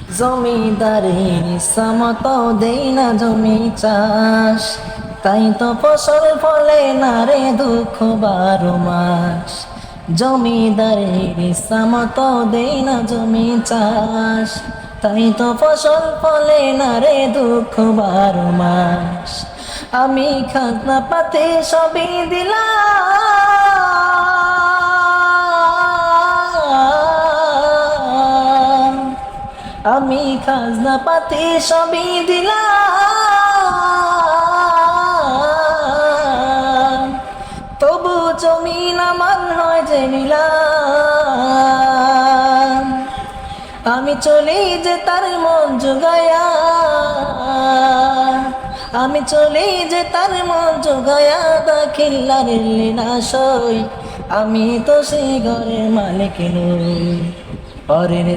জমিদারের ইচ্ছামতো দেই না জমি চাষ, তাই তো ফসল ফলে না রে দুঃখ 12 মাস। জমিদারের ইচ্ছামতো দেই না জমি চাষ, তাই তো ফসল ফলে না রে দুঃখ 12 মাস। আমি খাজনা পাতে সবই দিলাম, আমি খাজনা পাতি সবই দিলাম, তবু জমিন আমার হয় যে নিলাম। আমি চলি যে তার মন জোগায়া, আমি চলি যে তার মন জোগায়া, দাখিলার না সই, আমি তো সেই ঘরের মালিক নই। পরের